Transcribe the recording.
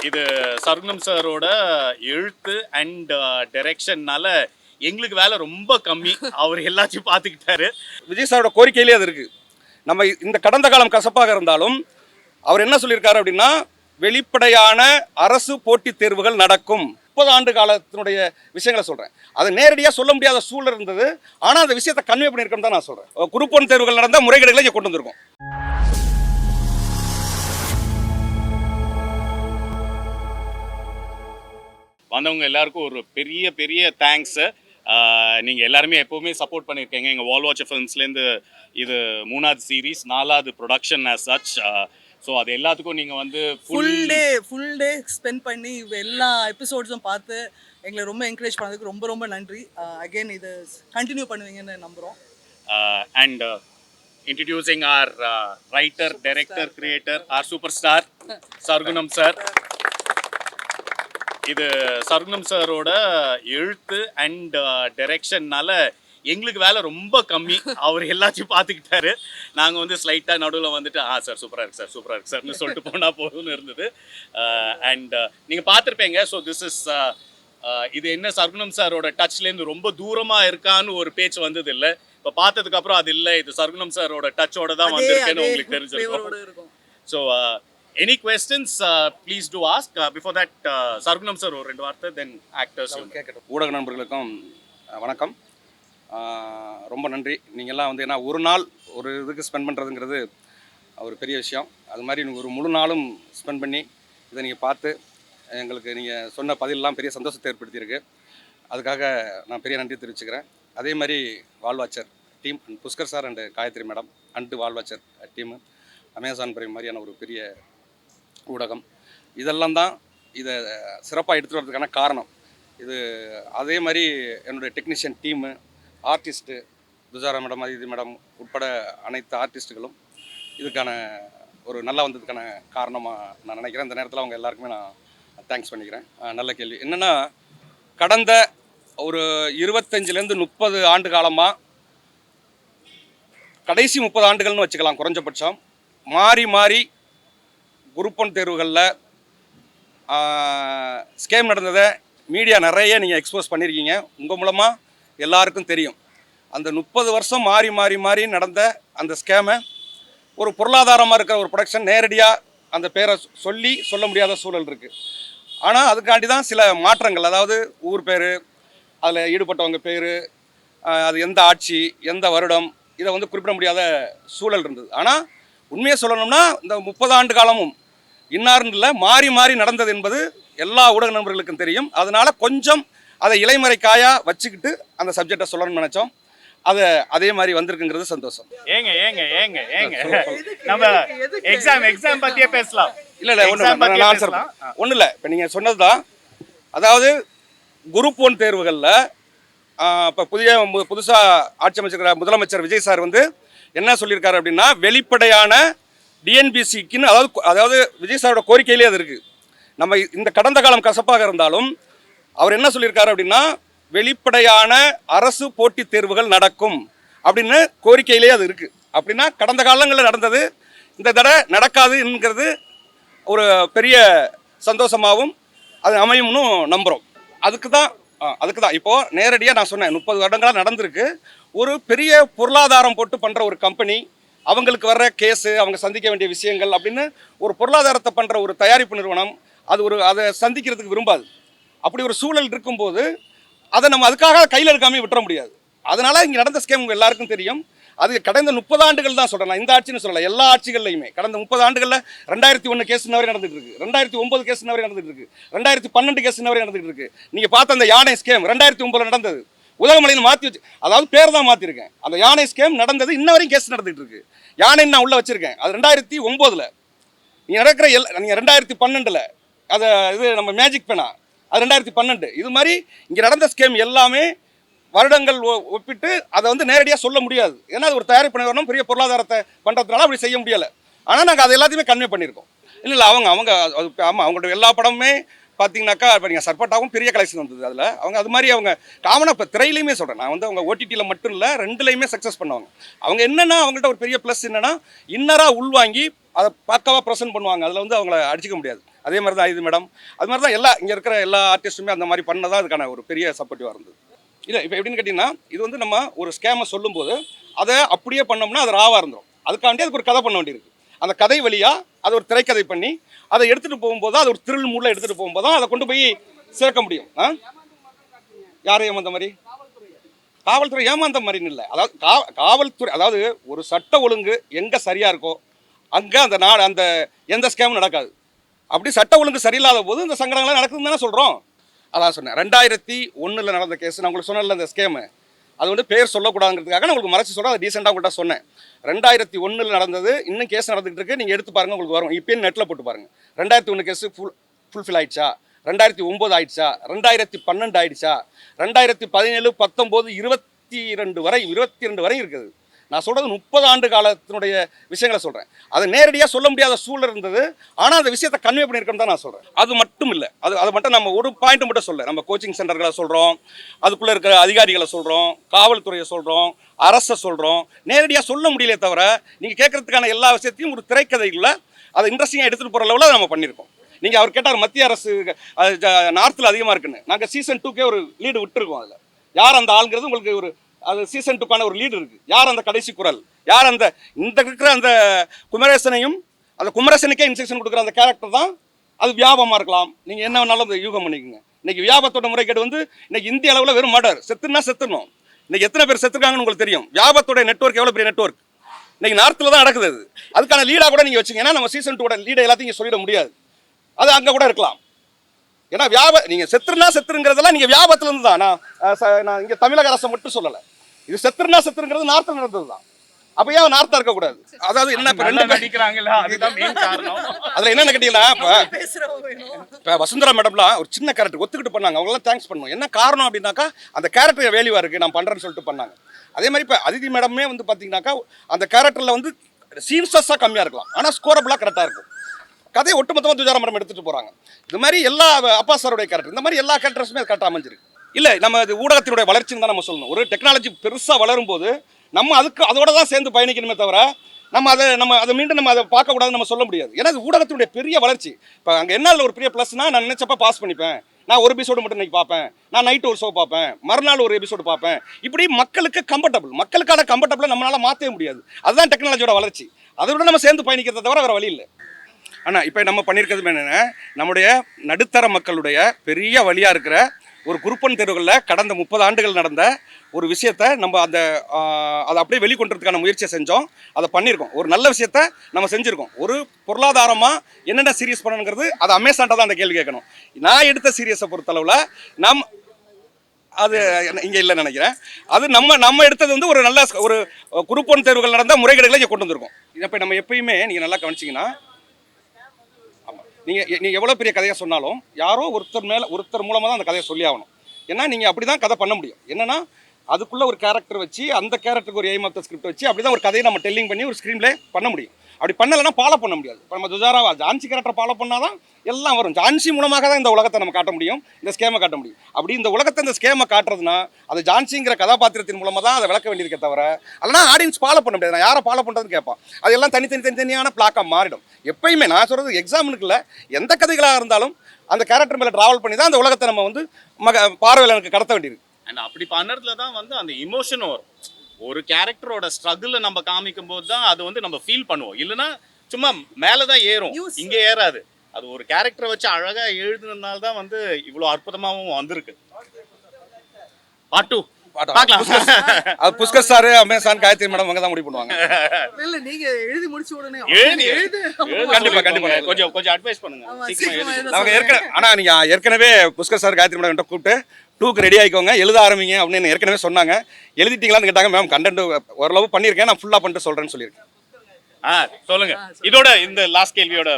இது சர்குணம் சாரோட எழுத்து அண்ட் டைரக்ஷன்னால எங்களுக்கு வேலை ரொம்ப கம்மி. அவர் எல்லாத்தையும் பார்த்துக்கிட்டாரு. விஜய் சாரோட கோரிக்கையிலே அது இருக்குது. நம்ம இந்த கடந்த காலம் கசப்பாக இருந்தாலும் அவர் என்ன சொல்லியிருக்காரு அப்படின்னா, வெளிப்படையான அரசு போட்டித் தேர்வுகள் நடக்கும். 30 ஆண்டு காலத்தினுடைய விஷயங்களை சொல்கிறேன். அதை நேரடியாக சொல்ல முடியாத சூழல் இருந்தது. ஆனால் அந்த விஷயத்தை கன்வே பண்ணியிருக்கோம் தான் நான் சொல்கிறேன். குரூப் 1 தேர்வுகள் நடந்தால் முறைகேடுகளை இங்கே கொண்டு வந்திருக்கோம். வந்தவங்க எல்லாருக்கும் ஒரு பெரிய பெரிய தேங்க்ஸு. நீங்கள் எல்லாருமே எப்போவுமே சப்போர்ட் பண்ணியிருக்கீங்க. எங்கள் வால் வாட்சர் ஃபிலிம்ஸ்லேருந்து இது 3வது சீரீஸ், 4வது ப்ரொடக்ஷன் ஆஸ் சச். ஸோ அது எல்லாத்துக்கும் நீங்கள் வந்து ஃபுல் டே ஸ்பெண்ட் பண்ணி எல்லா எபிசோட்ஸும் பார்த்து எங்களை ரொம்ப என்கரேஜ் பண்ணதுக்கு ரொம்ப ரொம்ப நன்றி. அகெயின் இது கண்டினியூ பண்ணுவீங்கன்னு நம்புகிறோம். And introducing our writer, director, creator, our super star Sarkunam sir. இது சர்குணம் சாரோட எழுத்து அண்ட் டைரக்ஷன்னால எங்களுக்கு வேலை ரொம்ப கம்மி. அவர் எல்லாத்தையும் பார்த்துக்கிட்டாரு. நாங்கள் வந்து ஸ்லைட்டாக நடுவில் வந்துட்டு சார் சூப்பராக இருக்கு சார், சூப்பராக இருக்கு சார்னு சொல்லிட்டு போனால் போதும்னு இருந்தது. அண்ட் நீங்கள் பார்த்துருப்பீங்க. ஸோ திஸ் இஸ் இது என்ன சர்குணம் சாரோட டச்லேருந்து ரொம்ப தூரமாக இருக்கான்னு ஒரு பேச்சு வந்தது இல்லை. இப்போ பார்த்ததுக்கப்புறம் அது இல்லை, இது சர்குணம் சாரோட டச்சோட தான் வந்திருக்கேன்னு உங்களுக்கு தெரிஞ்சிருக்கும். So any questions please do ask. Before that sargunam sir ஒரு 2 வார்த்தை, then actors. ஊடக நண்பர்களுக்கும் வணக்கம். ரொம்ப நன்றி. நீங்கள்லாம் வந்து ஏன்னா ஒரு நாள் ஒரு இதுக்கு ஸ்பெண்ட் பண்ணுறதுங்கிறது ஒரு பெரிய விஷயம். அது மாதிரி நீங்கள் ஒரு முழு நாளும் ஸ்பெண்ட் பண்ணி இதை நீங்கள் பார்த்து எங்களுக்கு நீங்கள் சொன்ன பதிலெலாம் பெரிய சந்தோஷத்தை ஏற்படுத்தியிருக்கு. அதுக்காக நான் பெரிய நன்றி தெரிவிச்சுக்கிறேன். அதே மாதிரி Wallwatcher team and Pushkar sir and Gayathri madam and Wallwatcher team, Amazon Prime மாதிரியான ஒரு பெரிய ஊடகம், இதெல்லாம் தான் இதை சிறப்பாக எடுத்துகிட்டு வரதுக்கான காரணம். இது அதே மாதிரி என்னுடைய technician team, artist Tujara madam, Aditi madam உட்பட அனைத்து ஆர்டிஸ்ட்டுகளும் இதுக்கான ஒரு நல்லா வந்ததுக்கான காரணமாக நான் நினைக்கிறேன். இந்த நேரத்தில் அவங்க எல்லாருக்குமே நான் தேங்க்ஸ் பண்ணிக்கிறேன். நல்ல கேள்வி. என்னென்னா, கடந்த ஒரு 25லேருந்து 30 ஆண்டு காலமாக, கடைசி 30 ஆண்டுகள்னு வச்சுக்கலாம் குறைஞ்சபட்சம், மாறி மாறி குரூப் 1 தேர்வுகளில் ஸ்கேம் நடந்ததை மீடியா நிறைய நீங்கள் எக்ஸ்போஸ் பண்ணியிருக்கீங்க. உங்கள் மூலமாக எல்லாருக்கும் தெரியும். அந்த 30 வருஷம் மாறி மாறி மாறி நடந்த அந்த ஸ்கேமை ஒரு பொருளாதாரமாக இருக்கிற ஒரு ப்ரொடக்ஷன் நேரடியாக அந்த பேரை சொல்ல முடியாத சூழல் இருக்குது. ஆனால் அதுக்காண்டி தான் சில மாற்றங்கள், அதாவது ஊர் பேர், அதில் ஈடுபட்டவங்க பேர், அது எந்த ஆட்சி, எந்த வருடம், இதை வந்து குறிப்பிட முடியாத சூழல் இருந்தது. ஆனால் உண்மையை சொல்லணும்னா இந்த 30 ஆண்டு காலமும் இன்னார்ல மாறி மாறி நடந்தது என்பது எல்லா ஊடக நண்பர்களுக்கும் தெரியும். அதனால் கொஞ்சம் அதை இலைமறைக்காயாக வச்சுக்கிட்டு அந்த சப்ஜெக்டை சொல்லணும்னு நினச்சோம். அது அதே மாதிரி வந்திருக்குங்கிறது சந்தோஷம். ஏங்க ஏங்க ஏங்க ஏங்க நம்ம எக்ஸாம் பற்றியே பேசலாம். இல்லை ஒன்றும் இல்லை. இப்போ நீங்கள் சொன்னது தான். அதாவது குரூப் 1 தேர்வுகளில் இப்போ புதுசாக ஆட்சி அமைச்சிருக்கிற முதலமைச்சர் விஜய் சார் வந்து என்ன சொல்லியிருக்காரு அப்படின்னா, வெளிப்படையான டிஎன்பிசிக்குன்னு, அதாவது விஜய் சாரோட கோரிக்கையிலே அது இருக்குது. நம்ம இந்த கடந்த காலம் கசப்பாக இருந்தாலும் அவர் என்ன சொல்லியிருக்காரு அப்படின்னா, வெளிப்படையான அரசு போட்டித் தேர்வுகள் நடக்கும் அப்படின்னு கோரிக்கையிலே அது இருக்குது. அப்படின்னா கடந்த காலங்களில் நடந்தது இந்த தடவை நடக்காது என்கிறது ஒரு பெரிய சந்தோஷமாகவும் அது அமையும்னு நம்புகிறோம். அதுக்கு தான் இப்போது நேரடியாக நான் சொன்னேன், 30 வருடங்களாக நடந்திருக்கு. ஒரு பெரிய பொருளாதாரம் போட்டு பண்ணுற ஒரு கம்பெனி, அவங்களுக்கு வர்ற கேஸு, அவங்க சந்திக்க வேண்டிய விஷயங்கள் அப்படின்னு ஒரு பொருளாதாரத்தை பண்ணுற ஒரு தயாரிப்பு நிறுவனம் அதை சந்திக்கிறதுக்கு விரும்பாது. அப்படி ஒரு சூழல் இருக்கும்போது அதை நம்ம அதுக்காக கையில் எடுக்காமல் விட்டுற முடியாது. அதனால் இங்கே நடந்த ஸ்கேம் உங்கள் எல்லாருக்கும் தெரியும். அது கடந்த 30 ஆண்டுகள் தான் சொல்கிறேன். இந்த ஆட்சின்னு சொல்லலை, எல்லா ஆட்சிகள்லையுமே கடந்த 30 ஆண்டுகளில் 2001 கேஸ் இன்னவரை நடந்துகிட்டு இருக்குது, 2009 கேஸ் இன்னவரை நடந்துகிட்டு இருக்குது, 2012 கேஸ் இன்னவரை நடந்துகிட்டு இருக்குது. நீங்கள் பார்த்த அந்த யானை ஸ்கேம் 2009 நடந்தது. உதகமலையில் மாற்றி வச்சு, அதாவது பேர் தான் மாற்றிருக்கேன். அந்த யானை ஸ்கேம் நடந்தது, இன்ன வரையும் கேஸ் நடந்துகிட்டு இருக்கு. யானை நான் உள்ளே வச்சுருக்கேன். அது 2009. நீங்கள் நடக்கிற நீங்கள் 2012 அதை இது நம்ம மேஜிக் பேனா, அது 2012. இது மாதிரி இங்கே நடந்த ஸ்கேம் எல்லாமே வருடங்கள் ஒப்பிட்டு அதை வந்து நேரடியாக சொல்ல முடியாது. ஏன்னா அது ஒரு தயாரிப்பு நிறுவனம் பெரிய பொருளாதாரத்தை பண்ணுறதுனால அப்படி செய்ய முடியலை. ஆனால் நாங்கள் அது எல்லாத்தையுமே கன்வே பண்ணியிருக்கோம். இல்லை அவங்க ஆமாம், அவங்களோட எல்லா படமுமே பார்த்தீங்கன்னாக்கா இப்போ நீங்கள் சர்பட்டாவும் பெரிய கலெக்ஷன் வந்தது. அதில் அவங்க அது மாதிரி அவங்க காமனாக இப்போ திரையிலையுமே சொல்கிறேன், நான் வந்து அவங்க ஓடிடியில் மட்டும் இல்லை 2லையுமே சக்ஸஸ் பண்ணுவாங்க. அவங்க என்னென்னா அவங்கள்ட்ட ஒரு பெரிய ப்ளஸ் என்னென்னா இன்னராக உள்வாங்கி அதை பக்காவாக ப்ரெசென்ட் பண்ணுவாங்க. அதில் வந்து அவங்கள அடிச்சிக்க முடியாது. அதே மாதிரி தான் இது மேடம். அது மாதிரி தான் இங்கே இருக்கிற எல்லா ஆர்டிஸ்ட்டுமே அந்த மாதிரி பண்ணதான் அதுக்கான ஒரு பெரிய சப்போர்ட்டிவாக இருந்தது. இல்லை இப்போ எப்படின்னு கேட்டிங்கன்னா, இது வந்து நம்ம ஒரு ஸ்கேமை சொல்லும்போது அதை அப்படியே பண்ணோம்னா அது ராவாக இருந்துடும். அதுக்காண்டி அதுக்கு ஒரு கதை பண்ண வேண்டியிருக்கு. அந்த கதை வழியாக அதை ஒரு திரைக்கதை பண்ணி அதை எடுத்துகிட்டு போகும்போது அது ஒரு த்ரில் மூடில் எடுத்துகிட்டு போகும்போது தான் அதை கொண்டு போய் சேர்க்க முடியும். யாரும் ஏமாந்த மாதிரி? காவல்துறை ஏமாந்த மாதிரின்னு இல்லை. அதாவது காவல்துறை, அதாவது ஒரு சட்ட ஒழுங்கு எங்கே சரியாக இருக்கோ அங்கே அந்த அந்த எந்த ஸ்கேமும் நடக்காது. அப்படி சட்ட ஒழுங்கு சரியில்லாத போது இந்த சங்கடங்கள்லாம் நடக்குதுன்னு தானே சொல்கிறோம். அதான் சொன்னேன். 2001 நடந்த கேஸ் நான் உங்களுக்கு சொன்னல, அந்த ஸ்கேமு அது வந்து பேர் சொல்லக்கூடாதுங்கிறதுக்காக நான் உங்களுக்கு மறைச்சி சொல்கிறேன். அது டீசெண்டாக உங்கள்கிட்ட சொன்னேன். 2001 நடந்தது, இன்னும் கேஸ் நடந்துகிட்டு இருக்கு. நீங்கள் எடுத்து பாருங்கள், உங்களுக்கு வரும். இப்போயும் நெட்டில் போட்டு பாருங்கள். 2001 கேஸு ஃபுல்ஃபில் ஆயிடுச்சா, 2009 ஆயிடுச்சா, 2012 ஆயிடுச்சா, 2017, 19, 22 வரை இருக்குது. நான் சொல்கிறது 30 ஆண்டு காலத்தினுடைய விஷயங்களை சொல்கிறேன். அதை நேரடியாக சொல்ல முடியாத சூழல் இருந்தது. ஆனால் அந்த விஷயத்தை கன்வே பண்ணியிருக்கோம் தான் நான் சொல்கிறேன். அது மட்டும் இல்லை, அது மட்டும் நம்ம ஒரு பாயிண்ட் மட்டும் சொல்ல, நம்ம கோச்சிங் சென்டர்களை சொல்கிறோம், அதுக்குள்ளே இருக்கிற அதிகாரிகளை சொல்கிறோம், காவல்துறையை சொல்கிறோம், அரசை சொல்கிறோம். நேரடியாக சொல்ல முடியலே தவிர நீங்கள் கேட்குறதுக்கான எல்லா விஷயத்தையும் ஒரு திரைக்கதைகளில் அதை இன்ட்ரெஸ்டிங்காக எடுத்துகிட்டு போகிற லெவலில் நம்ம பண்ணியிருக்கோம். நீங்கள் அவர் கேட்டார் மத்திய அரசு நார்த்தில் அதிகமாக இருக்குன்னு. நாங்கள் சீசன் 2க்கே ஒரு லீடு விட்டுருக்கோம். அதில் யார் அந்த ஆளுங்கிறது உங்களுக்கு ஒரு அது சீசன் 2க்கான ஒரு லீடு இருக்குது. யார் அந்த கடைசி குரல், யார் அந்த இந்த இருக்கிற அந்த குமரேசனையும் அந்த குமரேசனுக்கே இன்ஸ்ட்ரக்ஷன் கொடுக்குற அந்த கேரக்டர் தான். அது வியாபமாக இருக்கலாம். நீங்கள் என்ன வேணாலும் அதை யூகம் பண்ணிக்கோங்க. இன்றைக்கி வியாபத்தோட முறைகேடு வந்து இன்றைக்கி இந்திய அளவில் வெறும் மர்டர், செத்துனா செத்துடணும். இன்றைக்கி எத்தனை பேர் செத்துருக்காங்கன்னு உங்களுக்கு தெரியும். வியாபத்தோட நெட்வொர்க் எவ்வளோ பெரிய நெட்வொர்க் இன்றைக்கி நார்த்தில் தான் நடக்குது. அது அதுக்கான லீடாக கூட நீங்கள் வச்சுங்க. ஏன்னா நம்ம சீசன் 2ஓட லீடை எல்லாத்தையும் சொல்லிட முடியாது. அது அங்கே கூட இருக்கலாம். ஏன்னா நீங்கள் செத்துருங்கிறதெல்லாம் நீங்கள் வியாபத்துலேருந்து தான். நான் இங்கே தமிழக அரசை மட்டும் சொல்லலை. இது செத்துருங்கிறது நார்த்தில் நடந்தது தான். அப்போ ஏன் நார்த்தா இருக்கக்கூடாது? அதாவது என்ன இப்போ 2 நடிக்கிறாங்கல்ல, அதுதான் மெயின் காரணம். அதில் என்னென்ன கேட்டீங்கன்னா, இப்போ வசுந்தரா மேடம்லாம் ஒரு சின்ன கேரக்டர் ஒத்துக்கிட்டு பண்ணாங்க. அவங்களாம் தேங்க்ஸ் பண்ணுவோம். என்ன காரணம் அப்படின்னாக்கா அந்த கேரக்டர் வேல்யூவாக இருக்குது, நான் பண்ணுறேன்னு சொல்லிட்டு பண்ணாங்க. அதே மாதிரி இப்போ அதிதி மேடமே வந்து பார்த்தீங்கன்னாக்கா அந்த கேரக்டரில் வந்து சீன்ஸஸாக கம்மியாக இருக்கலாம், ஆனால் ஸ்கோரபுளாக கரெக்டாக இருக்கும். கதையை ஒட்டுமொத்தமாக துஜாரா மேடம் எடுத்துகிட்டு போகிறாங்க. இது மாதிரி எல்லா அப்பா சாருடைய கேரக்டர், இந்த மாதிரி எல்லா கேரக்டர்ஸுமே அது கரெக்டாக அமைஞ்சிருக்கு. இல்லை, நம்ம அது ஊடகத்தினுடைய வளர்ச்சின்னு தான் நம்ம சொல்லணும். ஒரு டெக்னாலஜி பெருசாக வளரும் போது நம்ம அதோட தான் சேர்ந்து பயணிக்கணுமே தவிர நம்ம அதை மீண்டும் அதை பார்க்கக்கூடாதுன்னு நம்ம சொல்ல முடியாது. ஏன்னா அது ஊடகத்தினுடைய பெரிய வளர்ச்சி. இப்போ அங்கே என்ன ஒரு பெரிய ப்ளஸ்னா, நான் நினச்சப்ப பாஸ் பண்ணிப்பேன், நான் ஒரு எபிசோடு மட்டும் இன்றைக்கி பார்ப்பேன், நான் நைட்டு ஒரு ஷோ பார்ப்பேன், மறுநாள் ஒரு எபிசோடு பார்ப்பேன். இப்படி மக்களுக்கான கம்ஃபர்டபுளை நம்மளால் மாற்றவே முடியாது. அதுதான் டெக்னாலஜியோட வளர்ச்சி. அதை விட நம்ம சேர்ந்து பயணிக்கிறத தவிர வேறு வழி இல்லை. ஆனால் இப்போ நம்ம பண்ணியிருக்கிறது என்னென்னா, நம்முடைய நடுத்தர மக்களுடைய பெரிய வழியாக இருக்கிற ஒரு குரூப் 1 தேர்வுகளில் கடந்த 30 ஆண்டுகள் நடந்த ஒரு விஷயத்தை நம்ம அதை அப்படியே வெளிக்கொண்டுறதுக்கான முயற்சியை செஞ்சோம். அதை பண்ணியிருக்கோம். ஒரு நல்ல விஷயத்த நம்ம செஞ்சுருக்கோம். ஒரு பொருளாதாரமாக என்னென்ன சீரியஸ் பண்ணணுங்கிறது அது அமேசான்ட்ட தான் அந்த கேள்வி கேட்கணும். நான் எடுத்த சீரியஸை பொறுத்தளவில் அது இங்கே இல்லைன்னு நினைக்கிறேன். அது நம்ம எடுத்தது வந்து ஒரு நல்ல ஒரு குரூப் 1 தேர்வுகள் நடந்த முறைகேடுகளை இங்கே கொண்டு வந்திருக்கோம். இப்போ நம்ம எப்பயுமே நீங்கள் நல்லா கவனிச்சிங்கன்னா, நீங்கள் எவ்வளோ பெரிய கதையை சொன்னாலும் யாரோ ஒருத்தர் மூலமாக தான் அந்த கதையை சொல்லி ஆகணும். ஏன்னா நீங்கள் அப்படி தான் கதை பண்ண முடியும். என்னென்னா அதுக்குள்ளே ஒரு கேரக்டர் வச்சு அந்த கேரக்டருக்கு ஒரு எய்ம் ஆஃப் த ஸ்கிரிப்ட் வச்சு அப்படி தான் ஒரு கதையை நம்ம டெல்லிங் பண்ணி ஒரு ஸ்க்ரீன் ப்ளே பண்ண முடியும். அப்படி பண்ணலைன்னா ஃபாலோ பண்ண முடியாது. இப்போ நம்ம துஜாராவா ஜான்சி கேரக்டர் ஃபாலோ பண்ணால் தான் எல்லாம் வரும். ஜான்சி மூலமாக தான் இந்த உலகத்தை நம்ம காட்ட முடியும், இந்த ஸ்கேமை காட்ட முடியும். அப்படி இந்த உலகத்தை இந்த ஸ்கேமை காட்டுறதுனா அது ஜான்சிங்கிற கதாபாத்திரத்தின் மூலமாக தான் அதை விளக்க வேண்டியிருக்கே தவிர அதெல்லாம் ஆடியன்ஸ் ஃபாலோ பண்ண முடியாது. நான் யாரை ஃபாலோ பண்ணுறதுன்னு கேட்பான். அதெல்லாம் தனித்தனியான பிளாக்காக மாறிடும். எப்பயுமே நான் சொல்கிறது எக்ஸாம்பிளுக்கு இல்லை, எந்த கதைகளாக இருந்தாலும் அந்த கேரக்டர் மேலே ட்ராவல் பண்ணி தான் அந்த உலகத்தை நம்ம வந்து பார்வையாளருக்கு கடத்த வேண்டியிருக்கு. அண்ட் அப்படி பண்ணுறதுல தான் வந்து அந்த இமோஷன் வரும். ஒரு கேரக்டரோட ஸ்ட்ரகிளை நம்ம காமிக்கும் போது தான் அது வந்து நம்ம ஃபீல் பண்ணுவோம். இல்லைன்னா சும்மா மேலே தான் ஏறும், இங்கே ஏறாது. அது ஒரு கேரக்டரை வச்சு அழகாக எழுதுனதுனால தான் வந்து இவ்வளோ அற்புதமாகவும் வந்திருக்கு. பாட்டு Pushkar sir, Amazon, Gayathri madam அவங்க தான் முடிவு பண்ணுவாங்க. இல்ல நீங்க எழுதி முடிச்ச உடனே கண்டிப்பா கொஞ்சம் அட்வைஸ் பண்ணுங்க. ஆனா நீங்க ஏற்கனவே புஷ்கர் சார், காயத்ரி மேடம் கிட்ட கூப்பிட்டு 2க்கு ரெடி ஆகிக்கோங்க, எழுத ஆரம்பிங்க அப்படின்னு ஏற்கனவே சொன்னாங்க. எழுதிட்டீங்களான்னு கேட்டாங்க. மேம் கண்டென்ட் ஓரளவு பண்ணியிருக்கேன், நான் ஃபுல்லாக பண்ணிட்டு சொல்கிறேன்னு சொல்லியிருக்கேன். சொல்லுங்க. இதோட இந்த லாஸ்ட் கேள்வியோட